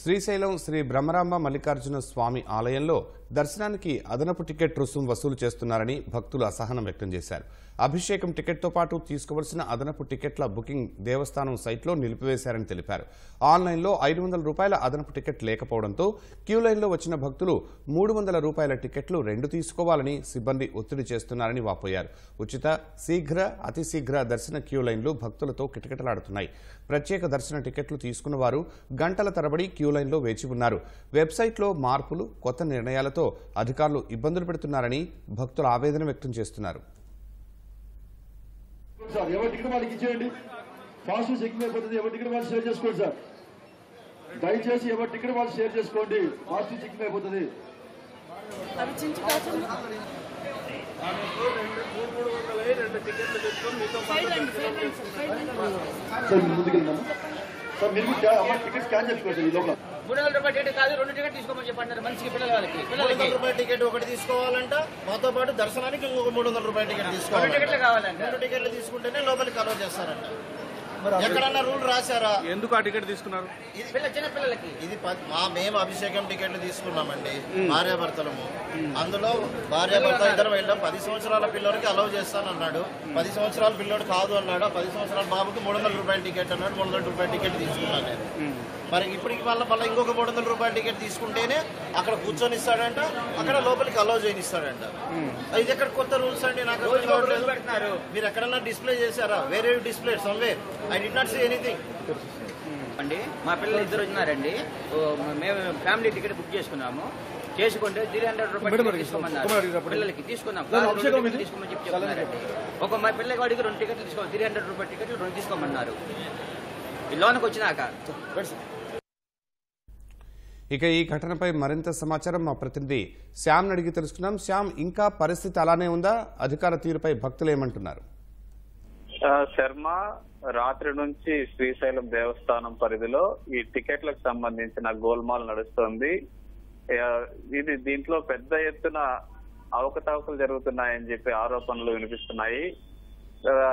శ్రీశైలం శ్రీ బ్రహ్మరాంబ మల్లికార్జున స్వామి ఆలయంలో దర్శనానికి అదనపు టికెట్ రుసుం వసూలు చేస్తున్నారని భక్తులు అసహనం వ్యక్తం చేశారు. అభిషేకం టికెట్తో పాటు తీసుకోవాల్సిన అదనపు టికెట్ల బుకింగ్ దేవస్థానం సైట్లో నిలిపివేశారని తెలిపారు. ఆన్లైన్లో 500 రూపాయల అదనపు టికెట్ లేకపోవడంతో క్యూలైన్లో వచ్చిన భక్తులు 300 రూపాయల టికెట్లు 2 తీసుకోవాలని సిబ్బంది ఒత్తిడి చేస్తున్నారని వాపోయారు. ఉచిత, శీఘ్ర, అతి శీఘ్ర దర్శన క్యూలైన్లు భక్తులతో కిటకిటలాడుతున్నాయి. ప్రత్యేక దర్శన టికెట్లు తీసుకున్న వారు గంటల తరబడి క్యూలైన్లో వేచి ఉన్నారు. వెబ్సైట్లో మార్పులు, కొత్త నిర్ణయాలతో అధికారులు ఇబ్బందులు పెడుతున్నారని భక్తులు ఆవేదన వ్యక్తం చేస్తున్నారు. దయచేసి ఎవరి టికెట్ వాళ్ళు షేర్ చేసుకోండి. ఫాస్ట్ చెకింగ్ అయిపోతుంది. ముందుకెళ్తాము సార్. మీరు టికెట్ స్కాన్ చేసుకోవచ్చు. ఈ లోపల 300 రూపాయల టికెట్ కాదు, 2 టికెట్ తీసుకోమని చెప్పండి. మంచిగా పిల్లలకి 300 రూపాయల టికెట్ ఒకటి తీసుకోవాలంట. మాతో పాటు దర్శనానికి ఇంకొక 300 రూపాయల టికెట్ తీసుకోవాలి. 2 టికెట్లు కావాలంట. 2 టికెట్లు తీసుకుంటేనే లోపలికి అలౌ చేస్తారంట. ఎక్కడన్నా రూల్ రాశారా? ఎందుకు ఆ టికెట్ తీసుకున్నారు? చిన్న పిల్లలకి ఇది మేము అభిషేకం టికెట్లు తీసుకున్నామండి, భార్యాభర్తలము. అందులో భార్యాభర్త ఇద్దరు వెళ్ళాం. 10 సంవత్సరాల పిల్లలకి అలౌ చేస్తానన్నాడు. 10 సంవత్సరాల పిల్లోడు కాదు అన్నాడు. 10 సంవత్సరాల బాబుకి 300 రూపాయల టికెట్ అన్నాడు. 300 రూపాయల టికెట్ తీసుకున్నాను నేను. మరి ఇప్పటికి మళ్ళీ ఇంకొక 300 రూపాయల టికెట్ తీసుకుంటేనే అక్కడ కూర్చొని ఇస్తాడంట, అక్కడ లోపలికి అలౌ చేయనిస్తాడంట. ఇది ఎక్కడ కొత్త రూల్స్ అండి? నాకు పెడుతున్నారు. మీరు ఎక్కడన్నా డిస్ప్లే చేశారా? వేరే display somewhere. I did not see anything అండి. మా పిల్లలు 2 వచ్చినారండి. మేము ఫ్యామిలీ టికెట్ బుక్ చేసుకున్నాము. చేసుకుంటే 300 రూపాయలు తీసుకోమన్నారు. పిల్లలకి తీసుకున్నాం. తీసుకోమని చెప్తున్నారండి. ఒక మా పిల్లకి వాడికి 2 టికెట్లు తీసుకోవాలి. 300 రూపాయల టికెట్లు 2 తీసుకోమన్నారు. ఈ లోనికి వచ్చినాక ఇక ఈ ఘటనపై మరింత సమాచారం మా ప్రతినిధి శ్యామ్ అడిగి తెలుసుకున్నాం. శ్యామ్, ఇంకా పరిస్థితి అలానే ఉందా? అధికార తీరుపై భక్తులు ఏమంటున్నారు? శర్మ, రాత్రి నుంచి శ్రీశైలం దేవస్థానం పరిధిలో ఈ టికెట్లకు సంబంధించిన గోల్మాల్ నడుస్తోంది. దీంట్లో పెద్ద ఎత్తున అవకతవకలు జరుగుతున్నాయని చెప్పి ఆరోపణలు వినిపిస్తున్నాయి.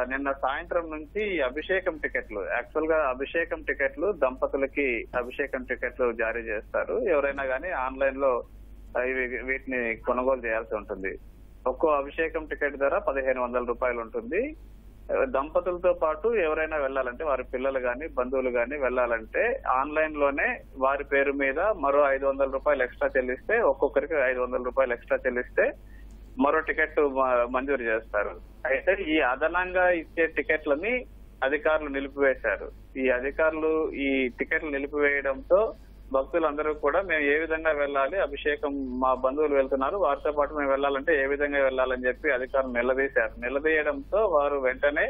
నిన్న సాయంత్రం నుంచి అభిషేకం టికెట్లు, యాక్చువల్ గా అభిషేకం టికెట్లు దంపతులకి అభిషేకం టికెట్లు జారీ చేస్తారు. ఎవరైనా కానీ ఆన్లైన్ లో వీటిని కొనుగోలు చేయాల్సి ఉంటుంది. ఒక్కో అభిషేకం టికెట్ ధర 1500 రూపాయలు ఉంటుంది. దంపతులతో పాటు ఎవరైనా వెళ్లాలంటే, వారి పిల్లలు గాని బంధువులు గాని వెళ్లాలంటే ఆన్లైన్ లోనే వారి పేరు మీద మరో 500 రూపాయలు ఎక్స్ట్రా చెల్లిస్తే, ఒక్కొక్కరికి 500 రూపాయలు ఎక్స్ట్రా చెల్లిస్తే మరో టికెట్ మంజూరు చేస్తారు. అయితే ఈ అదనంగా ఇచ్చే టికెట్లని అధికారులు నిలిపివేశారు. ఈ అధికారులు ఈ టికెట్లు నిలిపివేయడంతో భక్తులందరూ కూడా మేము ఏ విధంగా వెళ్ళాలి, అభిషేకం మా బంధువులు వెళ్తున్నారు, వారితో పాటు మేము వెళ్ళాలంటే ఏ విధంగా వెళ్ళాలని చెప్పి అధికారులు నిలదీశారు. నిలదీయడంతో వారు వెంటనే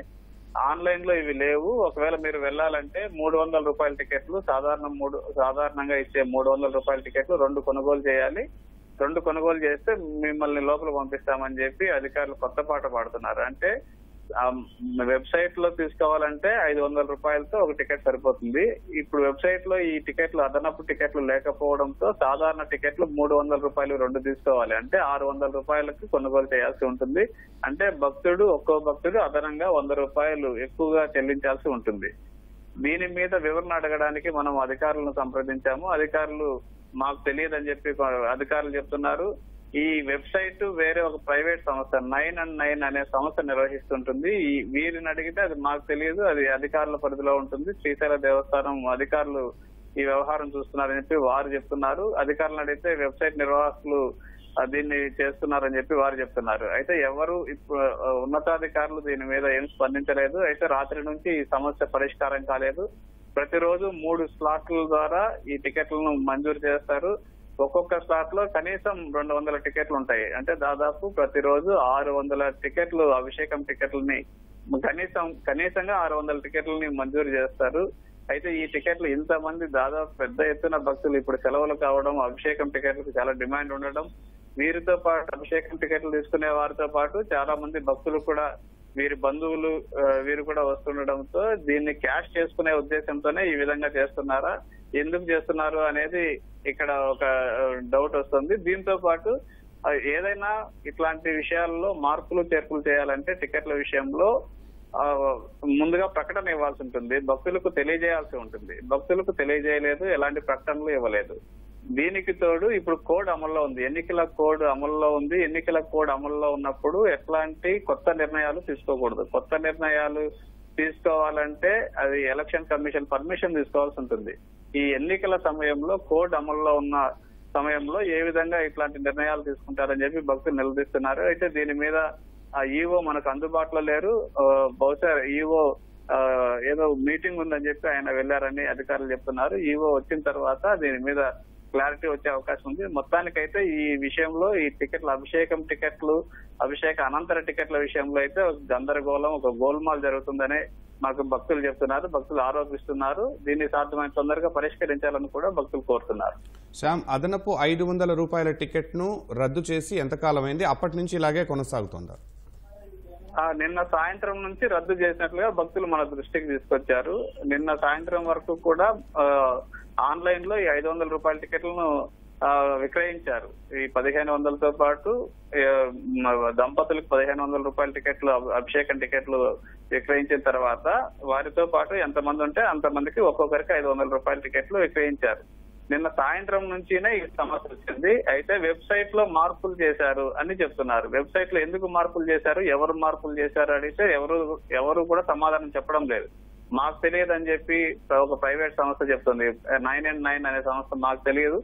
ఆన్లైన్ లో ఇవి లేవు, ఒకవేళ మీరు వెళ్ళాలంటే 300 రూపాయల టికెట్లు, సాధారణంగా ఇచ్చే 300 రూపాయల టికెట్లు 2 కొనుగోలు చేయాలి. 2 కొనుగోలు చేస్తే మిమ్మల్ని లోపల పంపిస్తామని చెప్పి అధికారులు కొత్త పాట పాడుతున్నారు. అంటే వెబ్సైట్ లో తీసుకోవాలంటే 500 రూపాయలతో ఒక టికెట్ సరిపోతుంది. ఇప్పుడు వెబ్సైట్ లో ఈ టికెట్లు, అదనపు టికెట్లు లేకపోవడంతో సాధారణ టికెట్లు 300 రూపాయలు 2 తీసుకోవాలి. అంటే 600 రూపాయలకి కొనుగోలు చేయాల్సి ఉంటుంది. అంటే ఒక్కో భక్తుడు అదనంగా 100 రూపాయలు ఎక్కువగా చెల్లించాల్సి ఉంటుంది. దీని మీద వివరణ అడగడానికి మనం అధికారులను సంప్రదించాము. అధికారులు మాకు తెలియదని చెప్పి అధికారులు చెప్తున్నారు. ఈ వెబ్సైట్ వేరే ఒక ప్రైవేట్ సంస్థ 9&9 అనే సంస్థ నిర్వహిస్తుంటుంది. వీరిని అడిగితే అది మాకు తెలియదు, అది అధికారుల పరిధిలో ఉంటుంది. శ్రీశైల దేవస్థానం అధికారులు ఈ వ్యవహారం చూస్తున్నారని చెప్పి వారు చెప్తున్నారు. అధికారులను అడిగితే వెబ్సైట్ నిర్వాహకులు దీన్ని చేస్తున్నారని చెప్పి వారు చెప్తున్నారు. అయితే ఎవరు ఇప్పుడు ఉన్నతాధికారులు దీని మీద ఏం స్పందించలేదు. అయితే రాత్రి నుంచి ఈ సమస్య పరిష్కారం కాలేదు. ప్రతిరోజు 3 స్లాట్ల ద్వారా ఈ టికెట్లను మంజూరు చేస్తారు. ఒక్కొక్క స్లాట్ లో కనీసం 200 టికెట్లు ఉంటాయి. అంటే దాదాపు ప్రతిరోజు 600 టికెట్లు, అభిషేకం టికెట్లని కనీసంగా 600 టికెట్లని మంజూరు చేస్తారు. అయితే ఈ టికెట్లు ఇంతమంది దాదాపు పెద్ద ఎత్తున భక్తులు ఇప్పుడు సెలవులు కావడం, అభిషేకం టికెట్లకు చాలా డిమాండ్ ఉండడం, వీరితో పాటు అభిషేకం టికెట్లు తీసుకునే వారితో పాటు చాలా మంది భక్తులు కూడా, వీరి బంధువులు వీరు కూడా వస్తుండడంతో దీన్ని క్యాష్ చేసుకునే ఉద్దేశంతోనే ఈ విధంగా చేస్తున్నారా, ఎందుకు చేస్తున్నారు అనేది ఇక్కడ ఒక డౌట్ వస్తుంది. దీంతో పాటు ఏదైనా ఇట్లాంటి విషయాల్లో మార్పులు చేర్పులు చేయాలంటే టికెట్ల విషయంలో ముందుగా ప్రకటన ఇవ్వాల్సి ఉంటుంది, భక్తులకు తెలియజేయాల్సి ఉంటుంది. భక్తులకు తెలియజేయలేదు, ఎలాంటి ప్రకటనలు ఇవ్వలేదు. దీనికి తోడు ఇప్పుడు కోడ్ అమల్లో ఉంది, ఎన్నికల కోడ్ అమల్లో ఉంది. ఎన్నికల కోడ్ అమల్లో ఉన్నప్పుడు ఎట్లాంటి కొత్త నిర్ణయాలు తీసుకోకూడదు. కొత్త నిర్ణయాలు తీసుకోవాలంటే అది ఎలక్షన్ కమిషన్ పర్మిషన్ తీసుకోవాల్సి ఉంటుంది. ఈ ఎన్నికల సమయంలో కోడ్ అమల్లో ఉన్న సమయంలో ఏ విధంగా ఇట్లాంటి నిర్ణయాలు తీసుకుంటారని చెప్పి భక్తులు నిలదీస్తున్నారు. అయితే దీని మీద ఆ ఈవో మనకు అందుబాటులో లేరు. బహుశా ఈవో ఏదో మీటింగ్ ఉందని చెప్పి ఆయన వెళ్లారని అధికారులు చెప్తున్నారు. ఈవో వచ్చిన తర్వాత దీని మీద క్లారిటీ వచ్చే అవకాశం ఉంది. మొత్తానికైతే ఈ విషయంలో ఈ టికెట్ల అభిషేకం టికెట్లు, అభిషేక అనంతర టికెట్ల విషయంలో అయితే ఒక గందరగోళం, ఒక గోల్మాల్ జరుగుతుందనే మాకు భక్తులు చెప్తున్నారు, భక్తులు ఆరోపిస్తున్నారు. దీన్ని సాధ్యమైన తొందరగా పరిష్కరించాలని కూడా భక్తులు కోరుతున్నారు. శ్యామ్, అదనపు 500 రూపాయల టికెట్ ను రద్దు చేసి ఎంతకాలమైంది? అప్పటి నుంచి ఇలాగే కొనసాగుతుందా? నిన్న సాయంత్రం నుంచి రద్దు చేసినట్లుగా భక్తులు మన దృష్టికి తీసుకొచ్చారు. నిన్న సాయంత్రం వరకు కూడా ఆన్లైన్ లో ఈ 500 రూపాయల టికెట్లను విక్రయించారు. ఈ 1500తో పాటు దంపతులకు 1500 రూపాయల టికెట్లు, అభిషేకం టికెట్లు విక్రయించిన తర్వాత వారితో పాటు ఎంతమంది ఉంటే అంతమందికి ఒక్కొక్కరికి 500 రూపాయల టికెట్లు విక్రయించారు. నిన్న సాయంత్రం నుంచినే ఈ సమస్య వచ్చింది. అయితే వెబ్సైట్ లో మార్పులు చేశారు అని చెప్తున్నారు. వెబ్సైట్ లో ఎందుకు మార్పులు చేశారు, ఎవరు మార్పులు చేశారు అడిగితే ఎవరు కూడా సమాధానం చెప్పడం లేదు. మాకు తెలియదు అని చెప్పి ఒక ప్రైవేట్ సంస్థ చెప్తుంది. 9&9 అనే సంస్థ మాకు తెలియదు,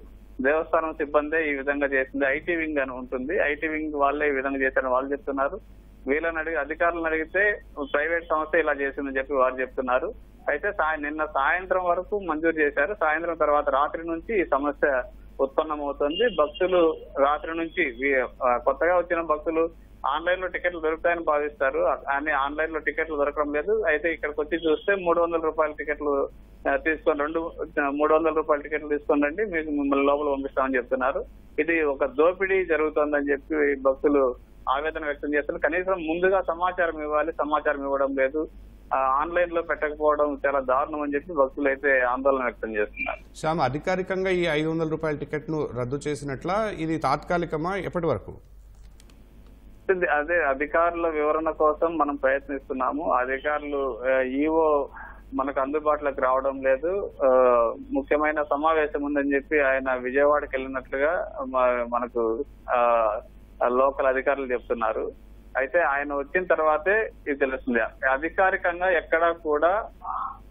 దేవస్థానం సిబ్బందే ఈ విధంగా చేసింది, ఐటీ వింగ్ అని ఉంటుంది, ఐటీ వింగ్ వాళ్ళే ఈ విధంగా చేశారని వాళ్ళు చెప్తున్నారు. వీళ్ళని అధికారులను అడిగితే ప్రైవేట్ సంస్థ ఇలా చేసిందని చెప్పి వారు చెప్తున్నారు. అయితే నిన్న సాయంత్రం వరకు మంజూరు చేశారు. సాయంత్రం తర్వాత రాత్రి నుంచి ఈ సమస్య ఉత్పన్నమవుతుంది. భక్తులు రాత్రి నుంచి కొత్తగా వచ్చిన భక్తులు ఆన్లైన్ లో టికెట్లు దొరుకుతాయని భావిస్తారు, కానీ ఆన్లైన్ లో టికెట్లు దొరకడం లేదు. అయితే ఇక్కడికి వచ్చి చూస్తే 300 రూపాయల టికెట్లు తీసుకొని 300 రూపాయల టికెట్లు తీసుకోండి, మీకు మిమ్మల్ని లోపల పంపిస్తామని చెప్తున్నారు. ఇది ఒక దోపిడీ జరుగుతోందని చెప్పి భక్తులు ఆవేదన వ్యక్తం చేస్తున్నారు. కనీసం ముందుగా సమాచారం ఇవ్వాలి, సమాచారం ఇవ్వడం లేదు, ఆన్లైన్ లో పెట్టకపోవడం చాలా దారుణం అని చెప్పి భక్తులు అయితే ఆందోళన వ్యక్తం చేస్తున్నారు. శ్యామ్, అధికారికంగా ఈ 500 రూపాయల టికెట్ ను రద్దు చేసినట్లా? ఇది తాత్కాలికమా? ఎప్పటి వరకు? అదే అధికారుల వివరణ కోసం మనం ప్రయత్నిస్తున్నాము. అధికారులు ఈవో మనకు అందుబాటులోకి రావడం లేదు. ముఖ్యమైన సమావేశం ఉందని చెప్పి ఆయన విజయవాడకి వెళ్ళినట్లుగా మనకు లోకల్ అధికారులు చెప్తున్నారు. అయితే ఆయన వచ్చిన తర్వాతే ఇది తెలుస్తుంది. అధికారికంగా ఎక్కడా కూడా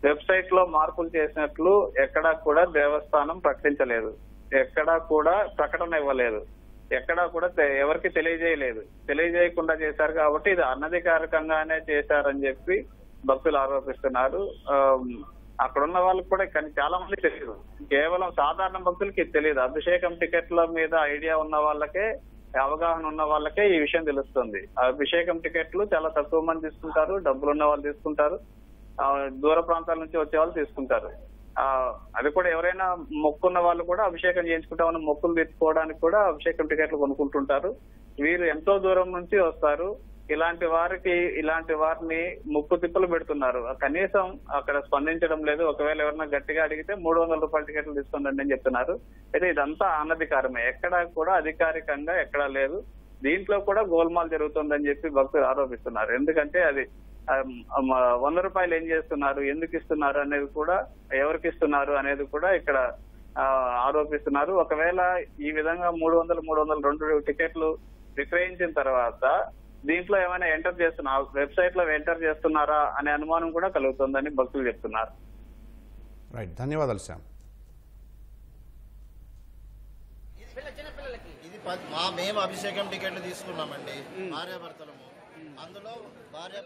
వెబ్సైట్ లో మార్పులు చేసినట్లు ఎక్కడా కూడా దేవస్థానం ప్రకటించలేదు, ఎక్కడా కూడా ప్రకటన ఇవ్వలేదు, ఎక్కడా కూడా ఎవరికి తెలియజేయలేదు. తెలియజేయకుండా చేశారు కాబట్టి ఇది అనధికారికంగానే చేశారని చెప్పి భక్తులు ఆరోపిస్తున్నారు. అక్కడ ఉన్న వాళ్ళకి కూడా కానీ చాలా మంది తెలియదు, కేవలం సాధారణ భక్తులకి తెలియదు. అభిషేకం టికెట్ల మీద ఐడియా ఉన్న వాళ్ళకే, అవగాహన ఉన్న వాళ్ళకే ఈ విషయం తెలుస్తుంది. అభిషేకం టికెట్లు చాలా తక్కువ మంది తీసుకుంటారు, డబ్బులున్న వాళ్ళు తీసుకుంటారు, దూర ప్రాంతాల నుంచి వచ్చే వాళ్ళు తీసుకుంటారు. అది కూడా ఎవరైనా మొక్కున్న వాళ్ళు కూడా అభిషేకం చేయించుకుంటామని మొక్కులు తీర్చుకోవడానికి కూడా అభిషేకం టికెట్లు కొనుక్కుంటుంటారు. వీరు ఎంతో దూరం నుంచి వస్తారు. ఇలాంటి వారిని ముక్కు తిప్పలు పెడుతున్నారు. కనీసం అక్కడ స్పందించడం లేదు. ఒకవేళ ఎవరైనా గట్టిగా అడిగితే 300 రూపాయల టికెట్లు తీసుకోండి అని చెప్తున్నారు. అయితే ఇదంతా అనధికారమే, ఎక్కడా కూడా అధికారికంగా ఎక్కడా లేదు. దీంట్లో కూడా గోల్మాల్ జరుగుతుందని చెప్పి భక్తులు ఆరోపిస్తున్నారు. ఎందుకంటే అది 100 రూపాయలు ఏం చేస్తున్నారు, ఎందుకు ఇస్తున్నారు అనేది కూడా, ఎవరికి ఇస్తున్నారు అనేది కూడా ఇక్కడ ఆరోపిస్తున్నారు. ఒకవేళ ఈ విధంగా 300 టికెట్లు విక్రయించిన తర్వాత దీంట్లో ఏమైనా ఎంటర్ చేస్తున్నారు, వెబ్సైట్ లో ఎంటర్ చేస్తున్నారా అనే అనుమానం కూడా కలుగుతుందని భక్తులు చెప్తున్నారు. రైట్, ధన్యవాదాలు శ్యామ్. ఇది మేము అభిషేకం టికెట్లు తీసుకున్నామండి, భార్యాభర్తలము. అందులో భార్య